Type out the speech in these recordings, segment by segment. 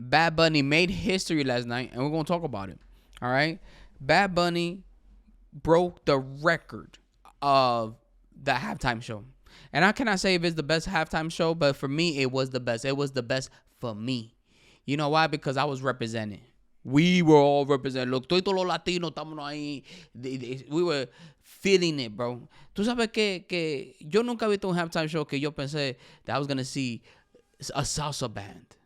Bad Bunny made history last night, and we're gonna talk about it. All right, Bad Bunny broke the record of the halftime show. And I cannot say if it's the best halftime show, but for me, it was the best. It was the best for me. You know why? Because I was representing. We were all representing. Look, todos los latinos estamos ahí. We were feeling it, bro. Tú sabes que yo nunca he visto un halftime show que yo pensé that I was going to see a salsa band.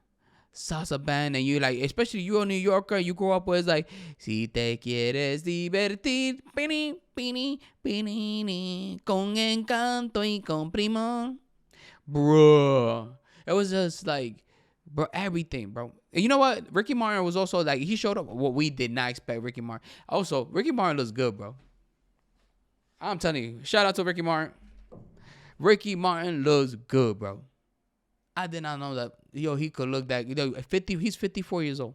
Salsa band, and you like, especially you a New Yorker, you grow up with like, si te quieres divertir, pini, pini, pini, con encanto y con primo, bro. It was just like, bro, everything, bro. And you know what? Ricky Martin was also like, he showed up. What we did not expect Ricky Martin. Also, Ricky Martin looks good, bro. I'm telling you, shout out to Ricky Martin. Ricky Martin looks good, bro. I did not know that, he could look that, 50, he's 54 years old.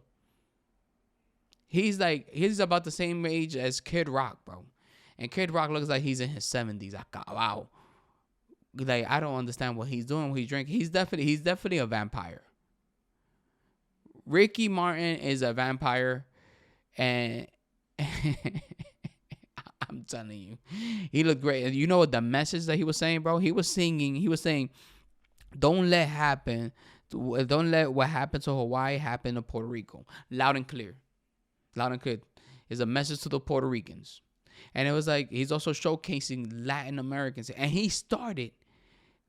He's about the same age as Kid Rock, bro. And Kid Rock looks like he's in his 70s. Wow. Like, I don't understand what he's doing, what he's drinking. He's definitely a vampire. Ricky Martin is a vampire, and I'm telling you, he looked great. And you know what the message that he was saying, bro? He was saying, don't let what happened to Hawaii happen to Puerto Rico. Loud and clear. Is a message to the Puerto Ricans. And it was like, he's also showcasing Latin Americans. And he started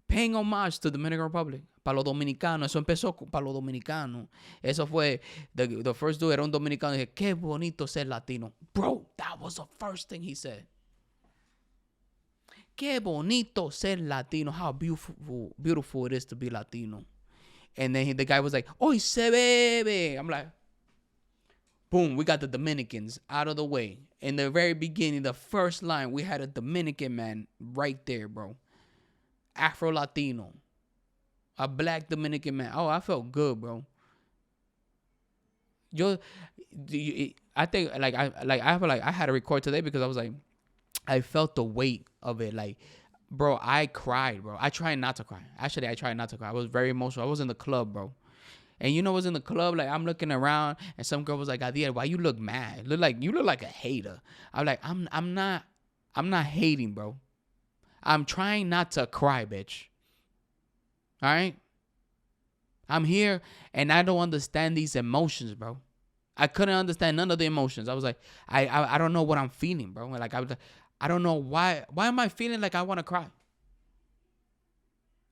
paying homage to the Dominican Republic. Para los dominicanos. Eso empezó para los dominicanos. Eso fue, the first dude era un dominicano. Dije, qué bonito ser latino. Bro, that was the first thing he said. Qué bonito ser Latino. How beautiful it is to be Latino. And then the guy was like, "Hoy se bebe." I'm like, boom, we got the Dominicans out of the way. In the very beginning, the first line, we had a Dominican man right there, bro. Afro-Latino. A black Dominican man. Oh, I felt good, bro. I think I had to record today because I was like, I felt the weight of it. Like, bro, I cried, bro. I tried not to cry. Actually, I tried not to cry. I was very emotional. I was in the club, bro. And you know, I was in the club, like, I'm looking around, and some girl was like, Adiel, why you look mad? You look like a hater. I'm like, I'm not hating, bro. I'm trying not to cry, bitch. All right? I'm here, and I don't understand these emotions, bro. I couldn't understand none of the emotions. I was like, I don't know what I'm feeling, bro. Like, I don't know why. Why am I feeling like I want to cry?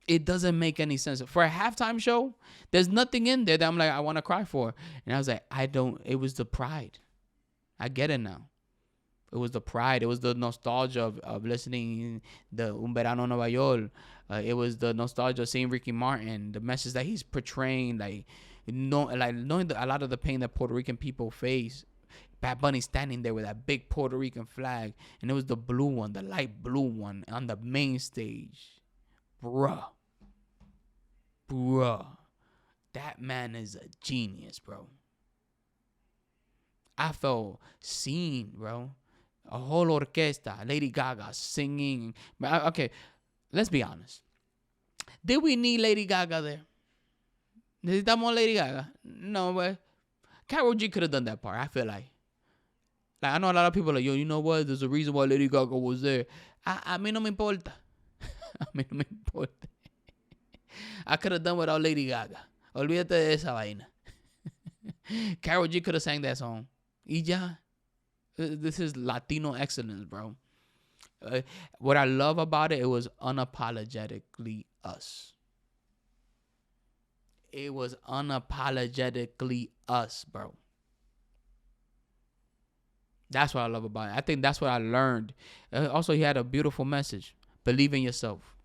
It doesn't make any sense. For a halftime show, there's nothing in there that I'm like, I want to cry for. And I was like, it was the pride. I get it now. It was the pride. It was the nostalgia of listening the Un Verano Nueva York. It was the nostalgia of seeing Ricky Martin, the message that he's portraying, knowing a lot of the pain that Puerto Rican people face. Bad Bunny standing there with that big Puerto Rican flag, and it was the blue one, the light blue one, on the main stage. Bruh. That man is a genius, bro. I felt seen, bro. A whole orquesta, Lady Gaga singing. Okay, let's be honest. Did we need Lady Gaga there? ¿Necesitamos Lady Gaga? No, but Karol G could have done that part, I feel like. Like, I know a lot of people are like, yo, you know what? There's a reason why Lady Gaga was there. A mí no me importa. A mí no me importa. I could have done without Lady Gaga. Olvídate de esa vaina. Karol G could have sang that song. Y ya. This is Latino excellence, bro. What I love about it was unapologetically us. It was unapologetically us, bro. That's what I love about it. I think that's what I learned. Also, he had a beautiful message. Believe in yourself.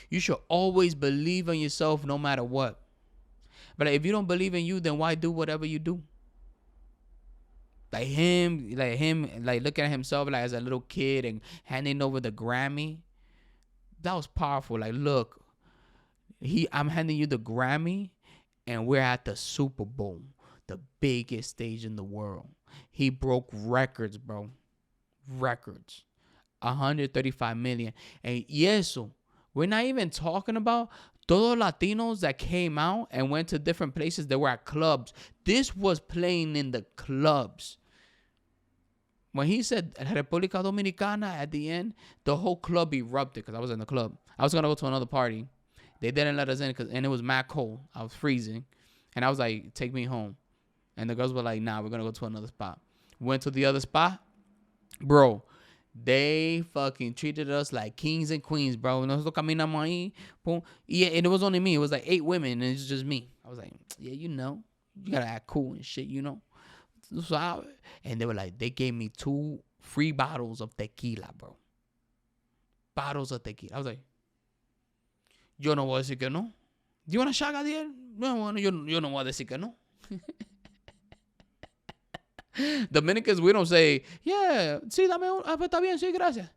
You should always believe in yourself no matter what. But if you don't believe in you, then why do whatever you do? Like him, looking at himself like as a little kid and handing over the Grammy. That was powerful. Like, look, I'm handing you the Grammy, and we're at the Super Bowl, the biggest stage in the world. He broke records, bro. Records. 135 million. And eso, we're not even talking about Todos Latinos that came out and went to different places, they were at clubs. This was playing in the clubs. When he said República Dominicana at the end, the whole club erupted because I was in the club. I was going to go to another party. They didn't let us in and it was mad cold. I was freezing. And I was like, take me home. And the girls were like, nah, we're going to go to another spot. Went to the other spot. Bro, they fucking treated us like kings and queens, bro. Nosotros caminamos ahí. Boom. Yeah, and it was only me. It was like 8 women and it's just me. I was like, yeah, you know. You got to act cool and shit, you know. And they were like, they gave me 2 free bottles of tequila, bro. Bottles of tequila. I was like, yo no voy a decir que no. Do you want a shot, Gadiel? No, bueno, yo no voy a decir que no. Dominicans, we don't say, yeah, sí, dame un, está bien, sí, gracias.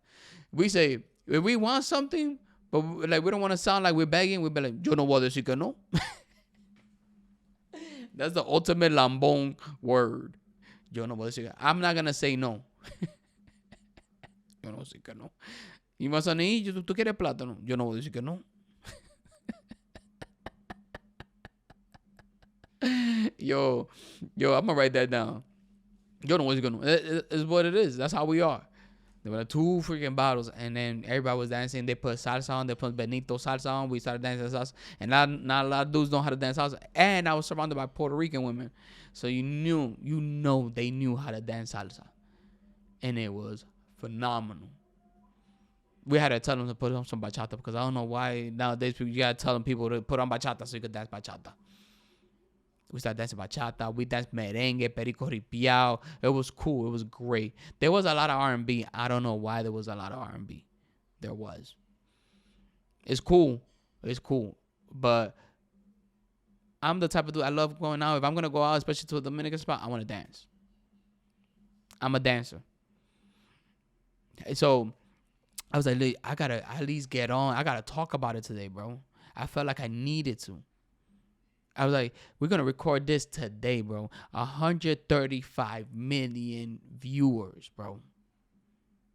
We say, if we want something, but like we don't want to sound like we're begging, we be like, yo no voy a decir que no. That's the ultimate lambón word. Yo no voy a decir que no. I'm not going to say no. Yo no voy a decir que no. Y más anillo, ¿tú quieres plátano? Yo no voy a decir que no. Yo, I'm going to write that down. Yo no voy a decir que no. It's what it is. That's how we are. There were 2 freaking bottles, and then everybody was dancing. They put salsa on. They put Benito salsa on. We started dancing salsa. And not a lot of dudes know how to dance salsa. And I was surrounded by Puerto Rican women. So they knew how to dance salsa. And it was phenomenal. We had to tell them to put on some bachata because I don't know why nowadays you got to tell people to put on bachata so you could dance bachata. We started dancing bachata. We danced merengue, perico ripiao. It was cool. It was great. There was a lot of R&B. I don't know why there was a lot of R&B. There was. It's cool. It's cool. But I'm the type of dude, I love going out. If I'm going to go out, especially to a Dominican spot, I want to dance. I'm a dancer. So I was like, I got to at least get on. I got to talk about it today, bro. I felt like I needed to. I was like, we're going to record this today, bro. 135 million viewers, bro.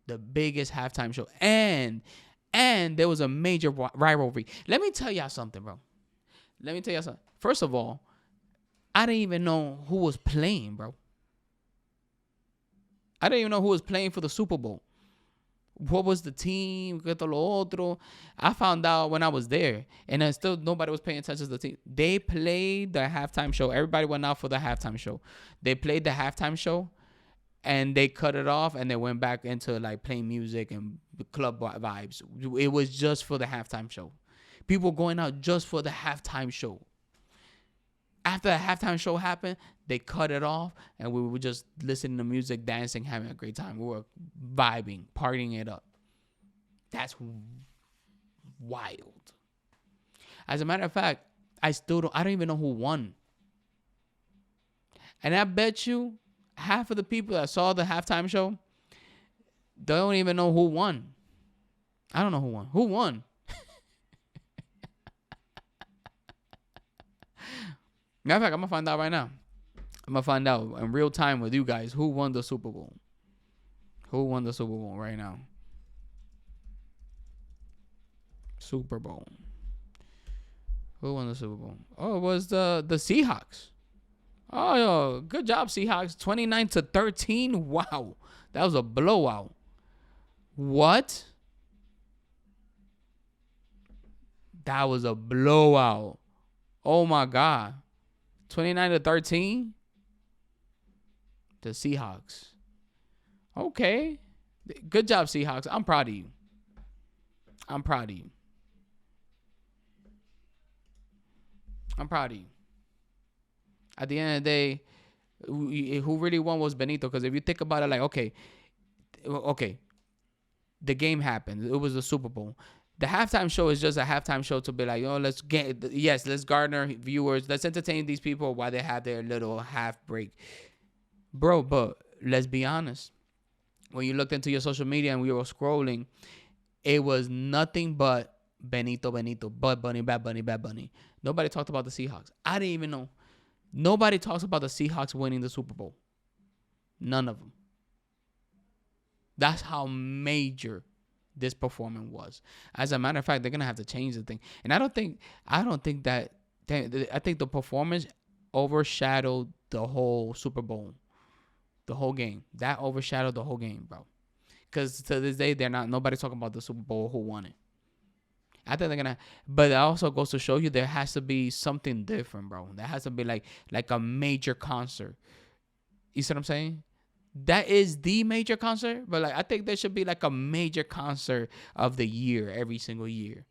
The biggest halftime show. And there was a major rivalry. Let me tell y'all something, bro. First of all, I didn't even know who was playing, bro. I didn't even know who was playing for the Super Bowl. What was the team? I found out when I was there, and then still nobody was paying attention to the team. They played the halftime show. Everybody went out for the halftime show. They played the halftime show, and they cut it off, and they went back into like playing music and club vibes. It was just for the halftime show. People going out just for the halftime show. After the halftime show happened, they cut it off, and we were just listening to music, dancing, having a great time. We were vibing, partying it up. That's wild. As a matter of fact, I don't even know who won. And I bet you half of the people that saw the halftime show don't even know who won. I don't know who won. Who won? Matter of fact, I'm going to find out right now. I'm going to find out in real time with you guys who won the Super Bowl. Who won the Super Bowl right now? Super Bowl. Who won the Super Bowl? Oh, it was the Seahawks. Oh, good job, Seahawks. 29-13. Wow. That was a blowout. What? That was a blowout. Oh, my God. 29-13. The Seahawks. Okay. Good job, Seahawks. I'm proud of you. I'm proud of you. At the end of the day, who really won was Benito. Because if you think about it, like, okay, the game happened. It was the Super Bowl. The halftime show is just a halftime show to be like, let's garner viewers. Let's entertain these people while they have their little half break. Bro, but let's be honest. When you looked into your social media and we were scrolling, it was nothing but Benito, Bad Bunny. Nobody talked about the Seahawks. I didn't even know. Nobody talks about the Seahawks winning the Super Bowl. None of them. That's how major this performance was. As a matter of fact, they're gonna have to change the thing. And I don't think that. I think the performance overshadowed the whole Super Bowl, the whole game. That overshadowed the whole game, bro. Because to this day, nobody's talking about the Super Bowl who won it. I think they're gonna, but it also goes to show you there has to be something different, bro. There has to be like a major concert. You see what I'm saying? That is the major concert, but like I think there should be like a major concert of the year every single year.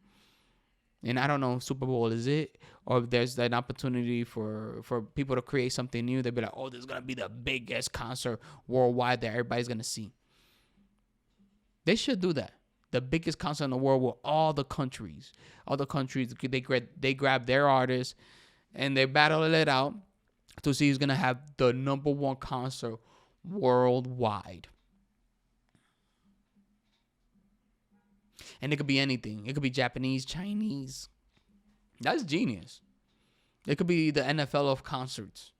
And I don't know if Super Bowl is it, or if there's an opportunity for people to create something new. They'd be like, oh, this is gonna be the biggest concert worldwide that everybody's gonna see. They should do that. The biggest concert in the world with all the countries, they grab their artists and they battle it out to see who's gonna have the number one concert worldwide. And it could be anything. It could be Japanese, Chinese. That's genius. It could be the NFL of concerts.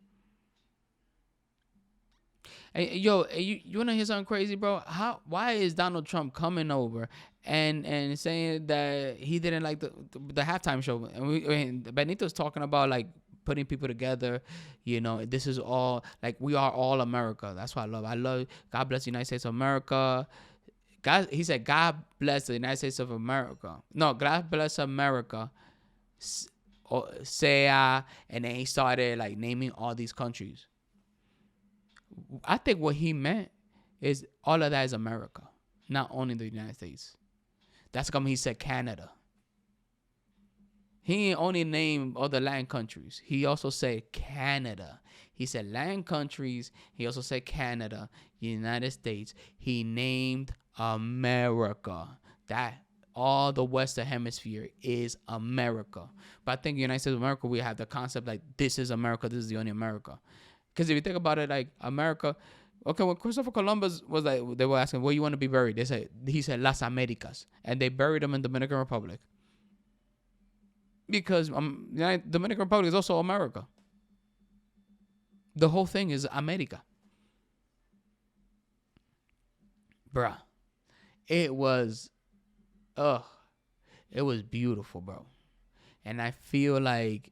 Hey, yo, you wanna hear something crazy, bro? Why is Donald Trump coming over and saying that he didn't like the halftime show? And Benito's talking about like putting people together. You know, this is all like we are all America. That's what I love. I love God bless the United States of America. God, he said, God bless the United States of America. No, God bless America. And then he started like naming all these countries. I think what he meant is all of that is America, not only the United States. That's how he said Canada. He ain't only named other Latin countries. He also said Canada. He said Latin countries. He also said Canada, United States. He named America. That all the Western Hemisphere is America. But I think United States of America, we have the concept like this is America. This is the only America. Because if you think about it, like America, okay, when Christopher Columbus was like, they were asking, where you want to be buried? He said Las Americas, and they buried him in Dominican Republic. Because Dominican Republic is also America. The whole thing is America. Bruh. It was beautiful, bro. And I feel like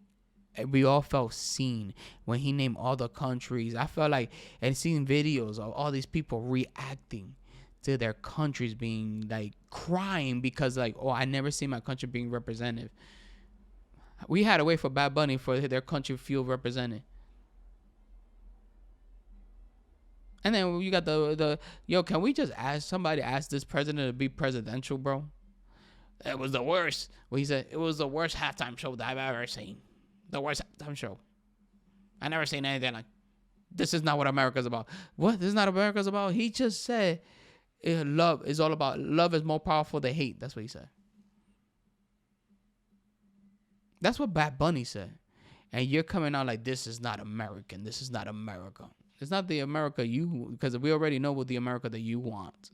we all felt seen when he named all the countries. I felt like, and seeing videos of all these people reacting to their countries being like crying because like, oh, I never seen my country being represented. We had to wait for Bad Bunny for their country to feel represented. And then you got can we just ask this president to be presidential, bro? It was the worst. Well, he said it was the worst halftime show that I've ever seen. The worst halftime show. I never seen anything like, this is not what America's about. What? This is not what America's about? He just said love is all about, love is more powerful than hate. That's what he said. That's what Bad Bunny said. And you're coming out like, this is not American. This is not America. It's not the America because we already know what the America that you want.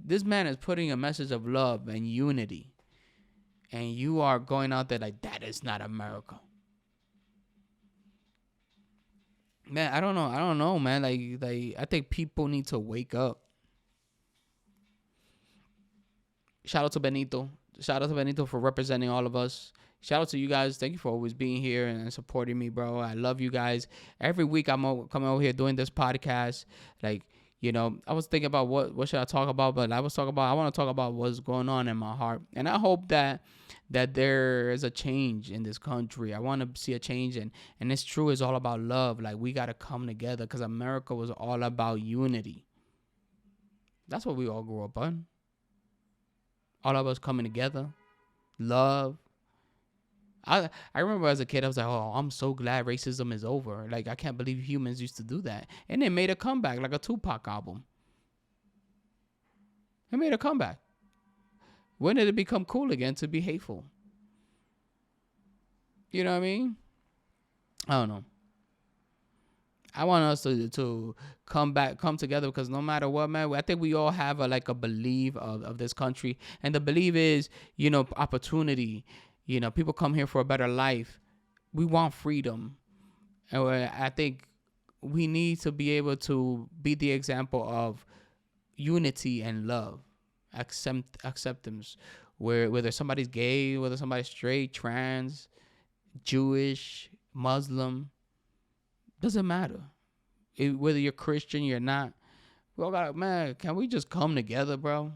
This man is putting a message of love and unity. And you are going out there like, that is not America. Man, I don't know, man. Like I think people need to wake up. Shout out to Benito. Shout out to Benito for representing all of us. Shout out to you guys. Thank you for always being here and supporting me, bro. I love you guys. Every week I'm coming over here doing this podcast. Like, you know, I was thinking about what should I talk about, but I want to talk about what's going on in my heart. And I hope that there is a change in this country. I want to see a change, and it's true. It's all about love. Like, we got to come together because America was all about unity. That's what we all grew up on. All of us coming together. Love. I remember as a kid, I was like, oh, I'm so glad racism is over. Like, I can't believe humans used to do that. And they made a comeback, like a Tupac album. It made a comeback. When did it become cool again to be hateful? You know what I mean? I don't know. I want us to come together, because no matter what, man, I think we all have a belief of this country. And the belief is, you know, opportunity. You know, people come here for a better life. We want freedom. And I think we need to be able to be the example of unity and love, acceptance, where whether somebody's gay, whether somebody's straight, trans, Jewish, Muslim, doesn't matter. Whether you're Christian, you're not. We all got, man, can we just come together, bro?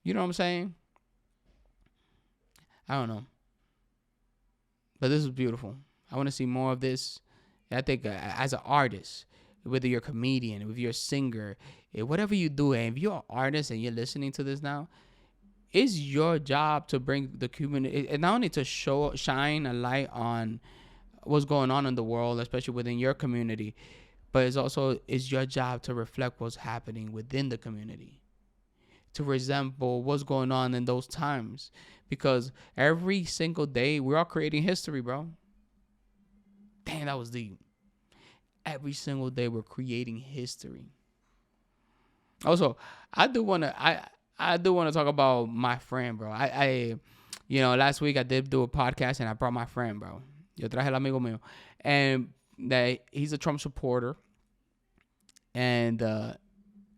You know what I'm saying? I don't know. But this is beautiful. I want to see more of this. I think as an artist, whether you're a comedian, if you're a singer, whatever you do, and if you're an artist and you're listening to this now, it's your job to bring the community, and not only to shine a light on what's going on in the world, especially within your community, but it's your job to reflect what's happening within the community, to resemble what's going on in those times, because every single day we're all creating history, bro. Damn, that was deep. Every single day we're creating history. Also, I do want to talk about my friend, bro. Last week I did do a podcast and I brought my friend, bro. Yo traje el amigo mío, and that he's a Trump supporter, and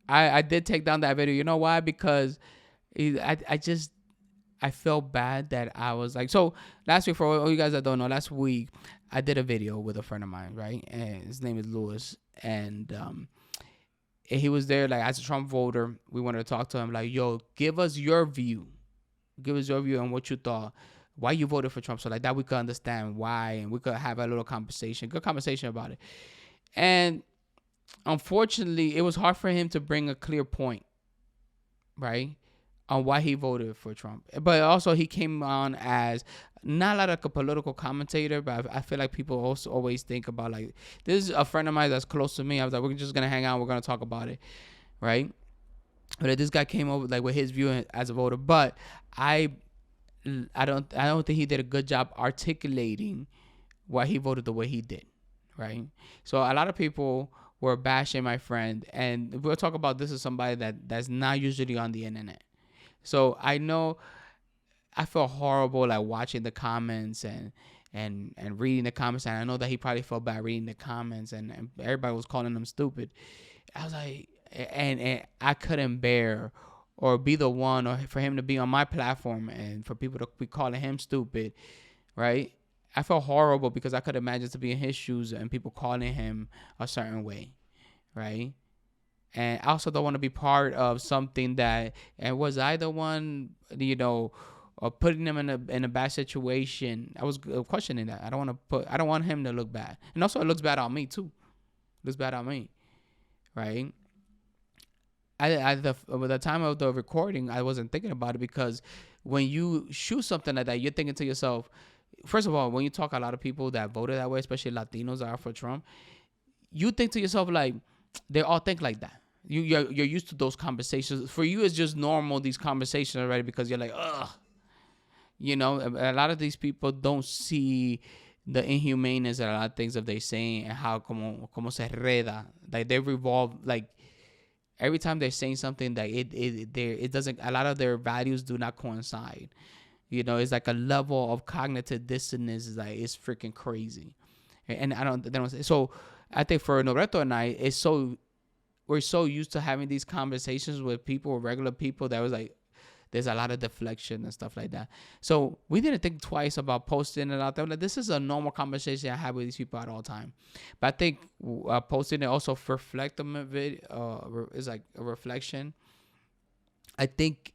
I did take down that video. You know why? Because I felt bad that I was like, so last week, for all you guys that don't know, last week I did a video with a friend of mine, right? And his name is Lewis, and he was there, like, as a Trump voter. We wanted to talk to him, like, yo, give us your view on what you thought, why you voted for Trump, so like that we could understand why, and we could have a little good conversation about it. And unfortunately, it was hard for him to bring a clear point, right, on why he voted for Trump. But also, he came on as not like a political commentator, but I feel like people also always think about, like, this is a friend of mine that's close to me. I was like, we're just gonna hang out, we're gonna talk about it, right? But this guy came over, like, with his view as a voter, but I don't think he did a good job articulating why he voted the way he did, right? So a lot of people were bashing my friend, and we'll talk about this as somebody that's not usually on the internet. So I know I felt horrible, like, watching the comments and reading the comments, and I know that he probably felt bad reading the comments, and everybody was calling him stupid. I was like, and I couldn't bear or be the one, or for him to be on my platform and for people to be calling him stupid, right? I felt horrible because I could imagine to be in his shoes and people calling him a certain way, right? And I also don't want to be part of something that, and was I the one, or putting him in a bad situation? I was questioning that. I don't want him to look bad, and also it looks bad on me too. It looks bad on me, right? At the time of the recording, I wasn't thinking about it, because when you shoot something like that, you're thinking to yourself, first of all, when you talk a lot of people that voted that way, especially Latinos that are for Trump, you think to yourself, like, they all think like that. You're used to those conversations. For you, it's just normal, these conversations already, because you're like, ugh. A lot of these people don't see the inhumaneness of a lot of things that they saying, and how como se reda, like they revolve, like every time they're saying something that it doesn't, a lot of their values do not coincide. It's like a level of cognitive dissonance is like, it's freaking crazy. And so I think for Norberto and I, we're so used to having these conversations with people, regular people, that was like, there's a lot of deflection and stuff like that. So we didn't think twice about posting it out there. Like, this is a normal conversation I have with these people at all time. But I think posting it also reflect on video is like a reflection. I think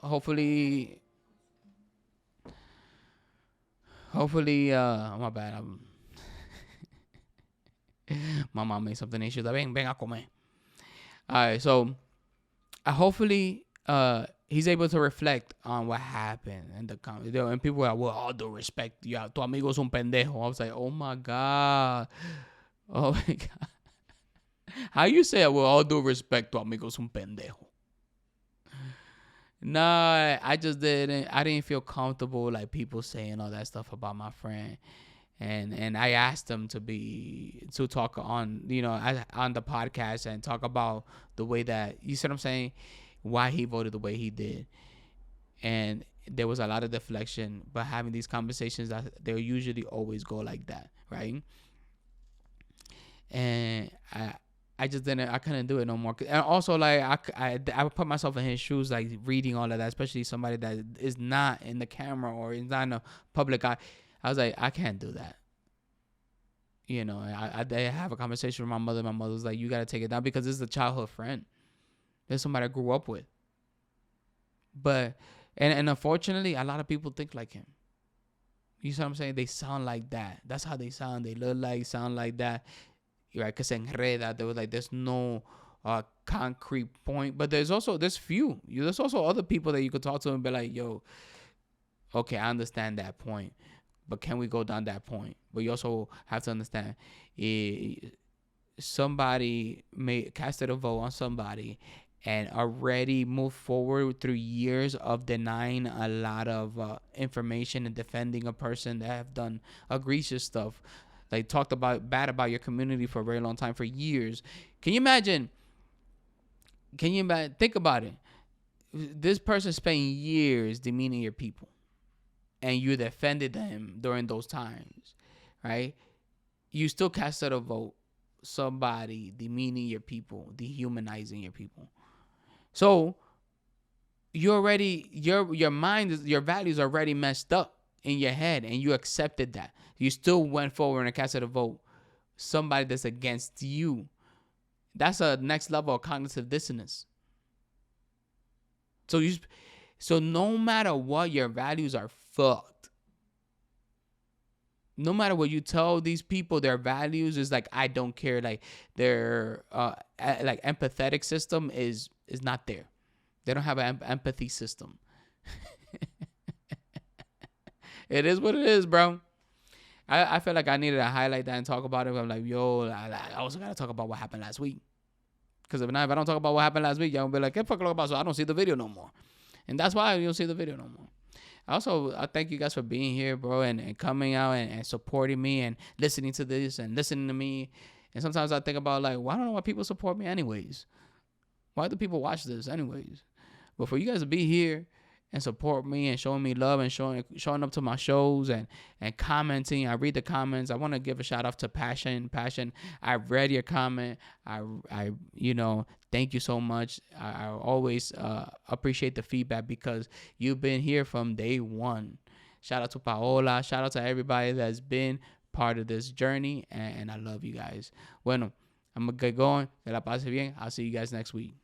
hopefully my bad. My mom made something and she was like, ven a comer. All right, so hopefully he's able to reflect on what happened in the comments. And people were like, well, all due respect, tu amigo es un pendejo. I was like, oh my God. How you say it? With all due respect, tu amigo es un pendejo? Nah, I didn't feel comfortable, like, people saying all that stuff about my friend. And I asked him to talk on the podcast and talk about the way that, you see what I'm saying, why he voted the way he did. And there was a lot of deflection, but having these conversations, that they usually always go like that, right? And I just didn't. I couldn't do it no more. And also, like, I would put myself in his shoes, like reading all of that, especially somebody that is not in the camera or is not in the public eye. I was like, I can't do that. You know, I have a conversation with my mother. My mother was like, you got to take it down because this is a childhood friend. This is somebody I grew up with. But, and unfortunately, a lot of people think like him. You see what I'm saying? They sound like that. That's how they sound. They look like, sound like that. Right? Que se enreda. There was like, there's no concrete point. But there's also, there's also other people that you could talk to and be like, yo, okay, I understand that point. But can we go down that point? But you also have to understand, somebody casted a vote on somebody and already moved forward through years of denying a lot of information and defending a person that have done egregious stuff. Like talked bad about your community for a very long time, for years. Can you imagine? Think about it. This person spent years demeaning your people, and you defended them during those times, right? You still casted a vote. Somebody demeaning your people, dehumanizing your people. So you already, your mind is, your values are already messed up in your head, and you accepted that. You still went forward and casted a vote. Somebody that's against you. That's a next level of cognitive dissonance. So no matter what, your values are fucked. No matter what you tell these people, their values is like, I don't care. Like their like empathetic system is not there. They don't have an empathy system. It is what it is, bro. I feel like I needed to highlight that and talk about it. I'm like, yo, I also got to talk about what happened last week. Because if I don't talk about what happened last week, y'all will be like, "Get fuck about." So I don't see the video no more. And that's why you don't see the video no more. Also, I thank you guys for being here, bro, and coming out and supporting me and listening to this and listening to me. And sometimes I think about, like, well, I don't know why people support me anyways. Why do people watch this anyways? But for you guys to be here and support me and showing me love and showing up to my shows and commenting. I read the comments. I want to give a shout out to Passion. I read your comment. I thank you so much. I always appreciate the feedback because you've been here from day one. Shout out to Paola. Shout out to everybody that's been part of this journey. And I love you guys. Bueno, I'm going to get going. Que la pase bien. I'll see you guys next week.